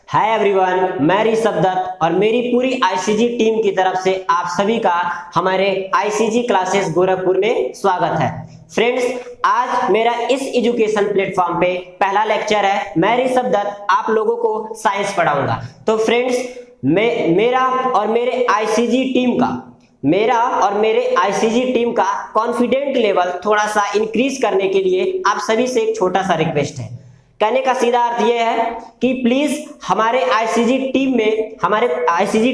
Hi everyone, मैं ऋषभ दत्त और मेरी पूरी आईसीजी टीम की तरफ से आप सभी का हमारे आईसीजी क्लासेस गोरखपुर में स्वागत है। फ्रेंड्स, आज मेरा इस एजुकेशन प्लेटफॉर्म पे पहला लेक्चर है। मैं ऋषभ दत्त आप लोगों को साइंस पढ़ाऊंगा। तो फ्रेंड्स, मेरा और मेरे आईसीजी टीम का कॉन्फिडेंट लेवल थोड़ा सा इंक्रीज करने के लिए आप सभी से एक छोटा सा रिक्वेस्ट है। कहने का सीधा अर्थ यह है कि प्लीज हमारे आईसीजी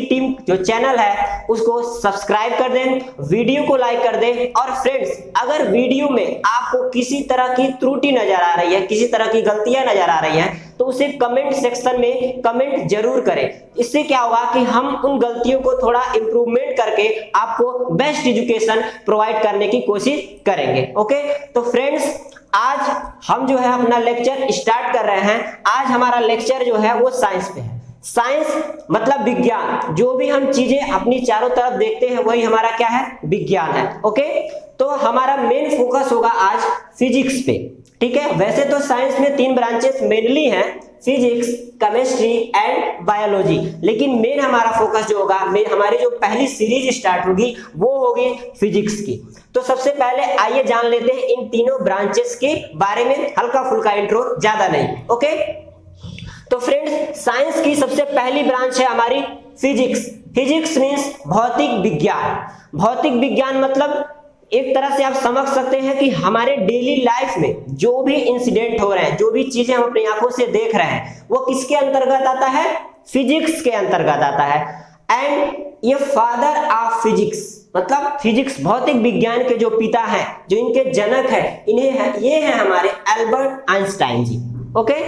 टीम जो चैनल है उसको सब्सक्राइब कर दें, वीडियो को लाइक कर दें। और फ्रेंड्स, अगर वीडियो में आपको किसी तरह की त्रुटि नजर आ रही है, किसी तरह की गलतियां नजर आ रही हैं, तो उसे कमेंट सेक्शन में कमेंट जरूर करें। इससे क्या होगा कि हम उन गलतियों को थोड़ा इंप्रूवमेंट करके आपको बेस्ट एजुकेशन प्रोवाइड करने की कोशिश करेंगे। ओके, तो फ्रेंड्स, आज हम जो है अपना लेक्चर स्टार्ट कर रहे हैं। आज हमारा लेक्चर जो है वो साइंस पे है। साइंस मतलब विज्ञान। जो भी हम चीजें अपनी चारों तरफ देखते हैं वही हमारा क्या है, विज्ञान है। ओके, तो हमारा मेन फोकस होगा आज फिजिक्स पे। ठीक है, वैसे तो साइंस में 3 ब्रांचेस मेनली हैं, फिजिक्स, केमिस्ट्री एंड बायोलॉजी, लेकिन मेन हमारा फोकस जो होगा, हमारी जो पहली सीरीज स्टार्ट होगी वो होगी फिजिक्स की। तो सबसे पहले आइए जान लेते हैं इन तीनों ब्रांचेस के बारे में, हल्का फुल्का इंट्रो, ज्यादा नहीं। ओके, तो फ्रेंड्स, साइंस की सबसे पहली ब्रांच है हमारी फिजिक्स। फिजिक्स मींस भौतिक विज्ञान। भौतिक विज्ञान मतलब एक तरह से आप समझ सकते हैं कि हमारे डेली लाइफ में जो भी इंसिडेंट हो रहे हैं, जो भी चीजें हम अपनी आंखों से देख रहे हैं, वो किसके अंतर्गत आता है, फिजिक्स के अंतर्गत आता है। एंड ये फादर ऑफ फिजिक्स, मतलब फिजिक्स भौतिक विज्ञान के जो पिता हैं, जो इनके जनक हैं, ये हैं हमारे एल्बर्ट आइंस्टाइन जी। ओके,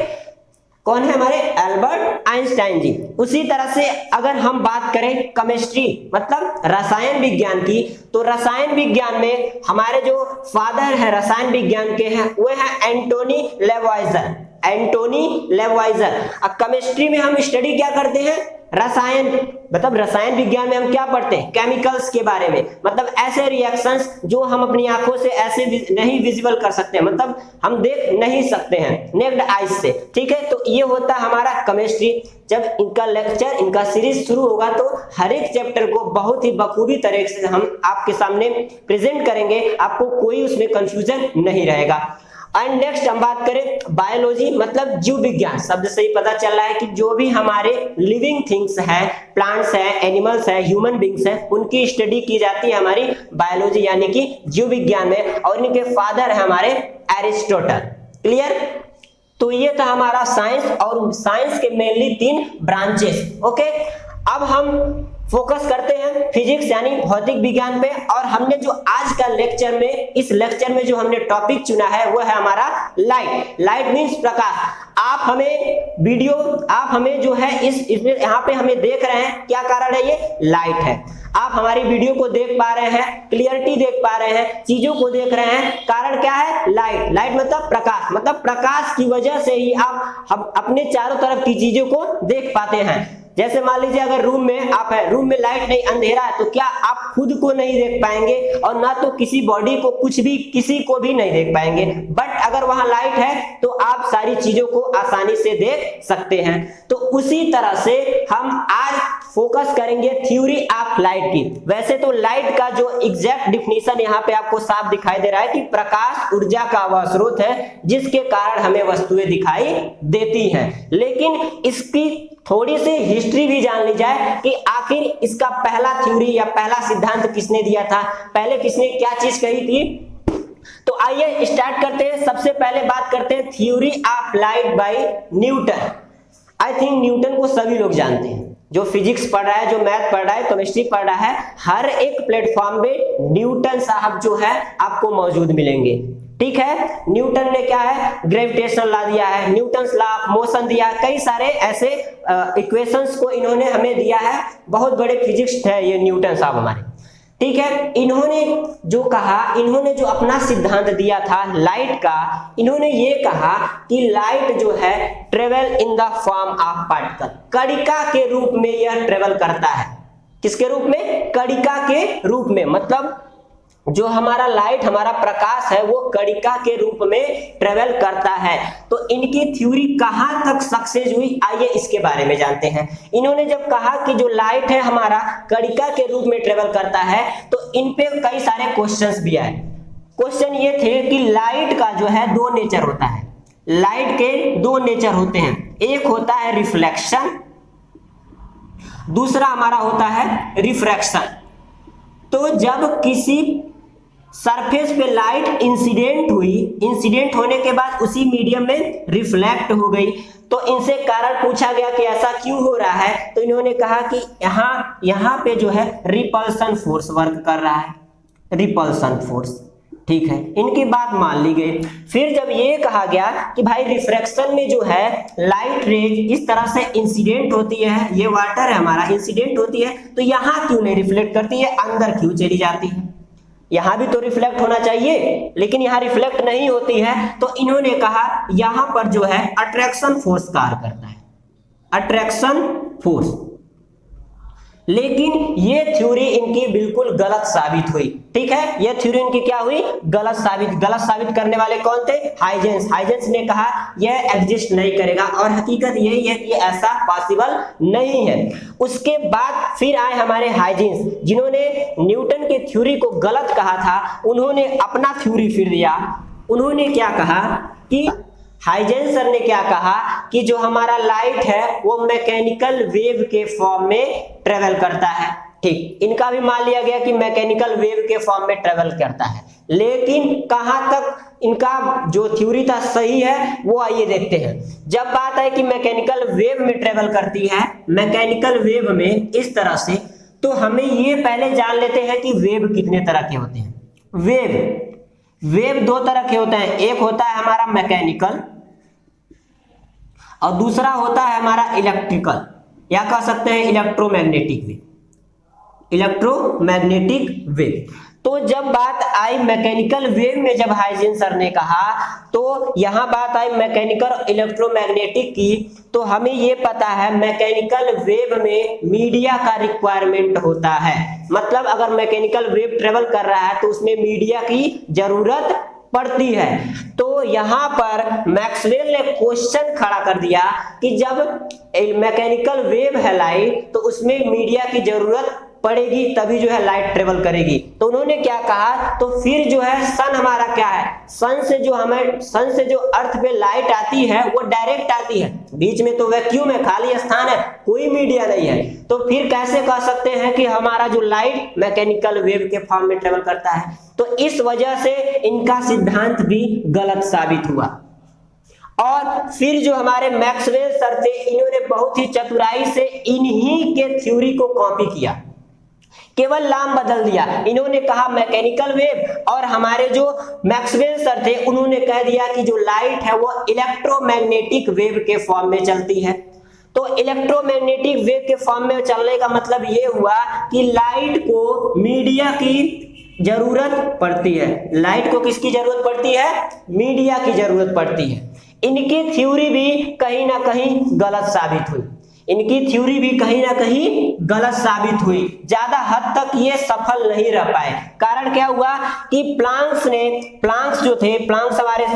कौन है हमारे, एल्बर्ट आइंस्टाइन जी। उसी तरह से अगर हम बात करें केमिस्ट्री मतलब रसायन विज्ञान की, तो रसायन विज्ञान में हमारे जो फादर है रसायन विज्ञान के हैं वो है एंटोनी लेवॉइजर। एंटोनी लेवॉइजर। अब केमिस्ट्री में हम स्टडी क्या करते हैं, रसायन, मतलब रसायन विज्ञान में हम क्या पढ़ते हैं, केमिकल्स के बारे में, मतलब ऐसे रिएक्शंस जो हम अपनी आंखों से ऐसे नहीं विजिबल कर सकते हैं, मतलब हम देख नहीं सकते हैं नेक्ड आइज से। ठीक है, तो ये होता है हमारा केमिस्ट्री। जब इनका लेक्चर, इनका सीरीज शुरू होगा तो हर एक चैप्टर को बहुत ही बखूबी तरीके से हम आपके सामने प्रेजेंट करेंगे, आपको कोई उसमें कंफ्यूजन नहीं रहेगा। एंड नेक्स्ट हम बात करें बायोलॉजी मतलब जीव विज्ञान। शब्द से ही पता चल रहा है कि जो भी हमारे लिविंग थिंग्स हैं, प्लांट्स हैं, एनिमल्स हैं, ह्यूमन बींग्स हैं, उनकी स्टडी की जाती है हमारी बायोलॉजी यानी कि जीव विज्ञान में। और इनके फादर है हमारे एरिस्टोटल। क्लियर? तो ये था हमारा साइंस, और साइंस के मेनली 3 ब्रांचेस। ओके, अब हम फोकस करते हैं फिजिक्स यानी भौतिक विज्ञान पे। और हमने जो आज का लेक्चर में, इस लेक्चर में जो हमने टॉपिक चुना है वो है हमारा लाइट। लाइट मींस प्रकाश। आप हमें जो है इसमें यहाँ पे हमें देख रहे हैं, क्या कारण है, ये लाइट है। आप हमारी वीडियो को देख पा रहे हैं, क्लियरिटी देख पा रहे हैं, चीजों को देख रहे हैं, कारण क्या है, लाइट। लाइट मतलब प्रकाश, मतलब प्रकाश की वजह से ही हम अपने चारों तरफ की चीजों को देख पाते हैं। जैसे मान लीजिए अगर रूम में आप है, रूम में लाइट नहीं, अंधेरा है, तो क्या आप खुद को नहीं देख पाएंगे और ना तो किसी बॉडी को, कुछ भी, किसी को भी नहीं देख पाएंगे। बट अगर वहां लाइट है तो आप सारी चीजों को आसानी से देख सकते हैं। तो उसी तरह से हम आज फोकस करेंगे थ्योरी ऑफ लाइट की। वैसे तो लाइट का जो एग्जैक्ट डिफिनीशन यहाँ पे आपको साफ दिखाई दे रहा है कि प्रकाश ऊर्जा का वह स्रोत है जिसके कारण हमें वस्तुएं दिखाई देती हैं। लेकिन इसकी थोड़ी सी हिस्ट्री भी जान ली जाए कि आखिर इसका पहला थ्योरी या पहला सिद्धांत किसने दिया था, पहले किसने क्या चीज कही थी। तो आइए स्टार्ट करते हैं। सबसे पहले बात करते हैं theory of light by Newton. I think Newton को सभी लोग जानते हैं, जो फिजिक्स पढ़ रहा है, जो मैथ पढ़ रहा है, केमिस्ट्री पढ़ रहा है, हर एक प्लेटफॉर्म पे न्यूटन साहब जो है आपको मौजूद मिलेंगे। ठीक है, न्यूटन ने क्या है, ग्रेविटेशन लॉ दिया है, न्यूटन्स लॉ ऑफ मोशन दिया है, कई सारे ऐसे इक्वेशंस को इन्होंने हमें दिया है। बहुत बड़े फिजिक्स है ये न्यूटन साहब हमारे। ठीक है, इन्होंने जो कहा, इन्होंने जो अपना सिद्धांत दिया था लाइट का, इन्होंने ये कहा कि लाइट जो है travel in the form of particle, कणिका के रूप में यह ट्रेवल करता है। किसके रूप में, कणिका के रूप में। मतलब जो हमारा लाइट, हमारा प्रकाश है, वो कणिका के रूप में ट्रेवल करता है। तो इनकी थ्योरी कहां तक सक्सेस हुई, आइए इसके बारे में जानते हैं। इन्होंने जब कहा कि जो लाइट है हमारा कणिका के रूप में ट्रेवल करता है, तो इन पे कई सारे क्वेश्चंस भी आए। क्वेश्चन ये थे कि लाइट का जो है दो नेचर होता है, लाइट के दो नेचर होते हैं, एक होता है रिफ्लेक्शन, दूसरा हमारा होता है रिफ्रैक्शन। तो जब किसी सरफेस पे लाइट इंसिडेंट हुई, इंसिडेंट होने के बाद उसी मीडियम में रिफ्लेक्ट हो गई, तो इनसे कारण पूछा गया कि ऐसा क्यों हो रहा है। तो इन्होंने कहा कि यहाँ पे जो है रिपल्सन फोर्स वर्क कर रहा है, रिपल्सन फोर्स, ठीक है, इनकी बात मान ली गई। फिर जब ये कहा गया कि भाई रिफ्रैक्शन में जो है लाइट रेज इस तरह से इंसिडेंट होती है, ये वाटर है हमारा, इंसिडेंट होती है, तो यहाँ क्यों नहीं रिफ्लेक्ट करती है, अंदर क्यों चली जाती है, यहाँ भी तो रिफ्लेक्ट होना चाहिए, लेकिन यहाँ रिफ्लेक्ट नहीं होती है। तो इन्होंने कहा यहाँ पर जो है अट्रैक्शन फोर्स कार्य करता है, अट्रैक्शन फोर्स। लेकिन ये थ्योरी इनकी बिल्कुल गलत साबित हुई, ठीक है, ये थ्योरी इनकी क्या हुई, गलत साबित करने वाले कौन थे, हाइजेंस। हाइजेंस ने कहा यह एग्जिस्ट नहीं करेगा, और हकीकत यही है कि ऐसा पॉसिबल नहीं है। उसके बाद फिर आए हमारे हाइजेंस, जिन्होंने न्यूटन की थ्योरी को गलत कहा था, उन्होंने अपना थ्योरी फिर दिया। उन्होंने क्या कहा कि हाइजेंस सर ने क्या कहा कि जो हमारा लाइट है वो मैकेनिकल वेव के फॉर्म में ट्रेवल करता है, ठीक, इनका भी मान लिया गया कि मैकेनिकल वेव के फॉर्म में ट्रेवल करता है। लेकिन कहां तक इनका जो थ्योरी था सही है, वो आइए देखते हैं। जब बात है कि मैकेनिकल वेव में ट्रेवल करती है, मैकेनिकल वेव में इस तरह से, तो हमें ये पहले जान लेते हैं कि वेव कितने तरह के होते हैं। वेव दो तरह के होते हैं, एक होता है हमारा मैकेनिकल और दूसरा होता है हमारा इलेक्ट्रिकल, या कह सकते हैं इलेक्ट्रोमैग्नेटिक वेव, इलेक्ट्रोमैग्नेटिक वेव। तो जब बात आई मैकेनिकल वेव में, जब हाइजेंस सर ने कहा, तो यहां बात आई मैकेनिकल और इलेक्ट्रोमैग्नेटिक की, तो हमें ये पता है मैकेनिकल वेव में मीडिया का रिक्वायरमेंट होता है। मतलब अगर मैकेनिकल वेव ट्रेवल कर रहा है तो उसमें मीडिया की जरूरत पड़ती है। तो यहाँ पर मैक्सवेल ने क्वेश्चन खड़ा कर दिया कि जब मैकेनिकल वेव है लाइट, तो उसमें मीडिया की जरूरत पड़ेगी, तभी जो है लाइट ट्रेवल करेगी। तो उन्होंने क्या कहा, तो फिर जो है सन हमारा क्या है, सन से जो अर्थ पे लाइट आती है वो डायरेक्ट आती है, बीच में तो वैक्यूम है, खाली स्थान है, कोई मीडिया नहीं है। तो फिर कैसे कह सकते हैं कि हमारा जो लाइट मैकेनिकल वेव के फॉर्म में ट्रेवल करता है। तो इस वजह से इनका सिद्धांत भी गलत साबित हुआ। और फिर जो हमारे मैक्सवेल सर थे, इन्होंने बहुत ही चतुराई से इन्हीं के थ्योरी को कॉपी किया, केवल नाम बदल दिया। इन्होंने कहा मैकेनिकल वेव, और हमारे जो मैक्सवेल सर थे उन्होंने कह दिया कि जो लाइट है वो इलेक्ट्रोमैग्नेटिक वेव के फॉर्म में चलती है। तो इलेक्ट्रोमैग्नेटिक वेव के फॉर्म में चलने का मतलब ये हुआ कि लाइट को मीडिया की जरूरत पड़ती है। लाइट को किसकी जरूरत पड़ती है, मीडिया की जरूरत पड़ती है। इनकी थ्योरी भी कहीं ना कहीं गलत साबित हुई, इनकी थ्योरी भी कहीं ना कहीं गलत साबित हुई, ज्यादा हद तक ये सफल नहीं रह पाए। कारण क्या हुआ कि प्लांक्स जो थे, प्लांक्स हमारे,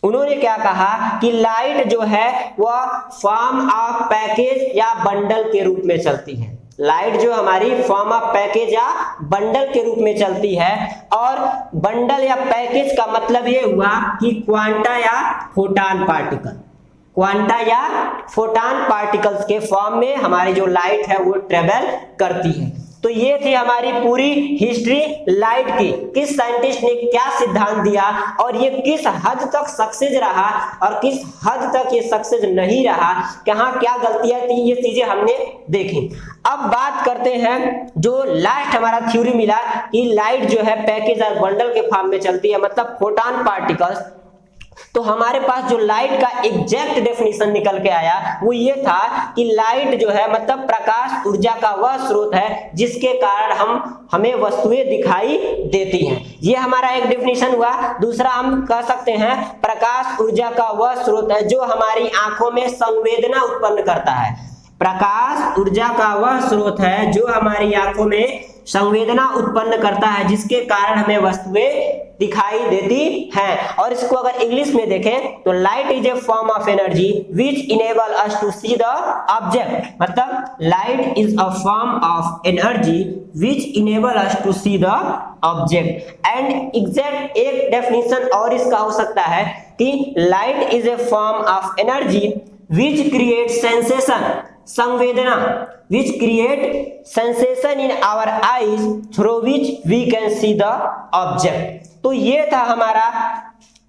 उन्होंने क्या कहा कि लाइट जो है वह फॉर्म ऑफ पैकेज या बंडल के रूप में चलती है। लाइट जो हमारी फॉर्म ऑफ पैकेज या बंडल के रूप में चलती है, और बंडल या पैकेज का मतलब ये हुआ कि क्वांटा या फोटॉन पार्टिकल, क्वांटा या फोटॉन पार्टिकल्स के फॉर्म में हमारी जो लाइट है वो ट्रेवल करती है। तो ये थी हमारी पूरी हिस्ट्री लाइट की, किस साइंटिस्ट ने क्या सिद्धांत दिया और ये किस हद तक सक्सेस रहा और किस हद तक ये सक्सेस नहीं रहा, कहाँ क्या गलतियां थी, ये चीजें हमने देखी। अब बात करते हैं जो लास्ट हमारा थ्योरी मिला कि लाइट जो है पैकेज और बंडल के फॉर्म में चलती है, मतलब फोटॉन पार्टिकल्स। तो हमारे पास जो लाइट का एग्जैक्ट डेफिनेशन निकल के आया वो ये था कि लाइट जो है मतलब प्रकाश ऊर्जा का वह स्रोत है जिसके कारण हमें वस्तुएं दिखाई देती हैं। ये हमारा एक डेफिनेशन हुआ। दूसरा हम कह सकते हैं प्रकाश ऊर्जा का वह स्रोत है जो हमारी आंखों में संवेदना उत्पन्न करता है। प्रकाश ऊर्जा का वह स्रोत है जो हमारी आंखों में संवेदना उत्पन्न करता है जिसके कारण हमें वस्तुएं दिखाई देती हैं। और इसको अगर इंग्लिश में देखें तो light is a form of energy which enable us to see the object, मतलब light is a form of energy which enable us to see the object. And exact एक डेफिनेशन और इसका हो सकता है कि light is a form of energy which create sensation, संवेदना, which create sensation in our eyes through which we can see the object। तो ये था हमारा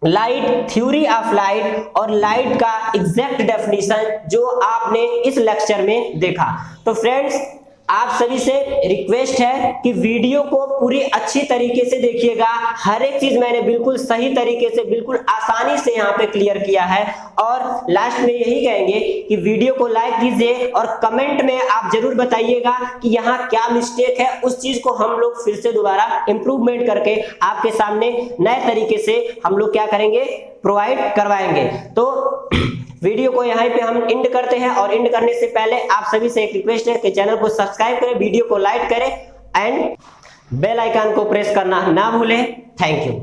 लाइट, थ्योरी ऑफ लाइट और लाइट का एग्जैक्ट डेफिनेशन जो आपने इस लेक्चर में देखा। तो फ्रेंड्स आप सभी से रिक्वेस्ट है कि वीडियो को पूरी अच्छी तरीके से देखिएगा। हर एक चीज मैंने बिल्कुल सही तरीके से, बिल्कुल आसानी से यहाँ पे क्लियर किया है। और लास्ट में यही कहेंगे कि वीडियो को लाइक कीजिए और कमेंट में आप जरूर बताइएगा कि यहाँ क्या मिस्टेक है, उस चीज को हम लोग फिर से दोबारा इंप्रूवमेंट करके आपके सामने नए तरीके से हम लोग क्या करेंगे, प्रोवाइड करवाएंगे। तो वीडियो को यहाँ पे हम एंड करते हैं और एंड करने से पहले आप सभी से एक रिक्वेस्ट है कि चैनल को सब्सक्राइब करें, वीडियो को लाइक करें एंड बेल आइकन को प्रेस करना ना भूलें। Thank you.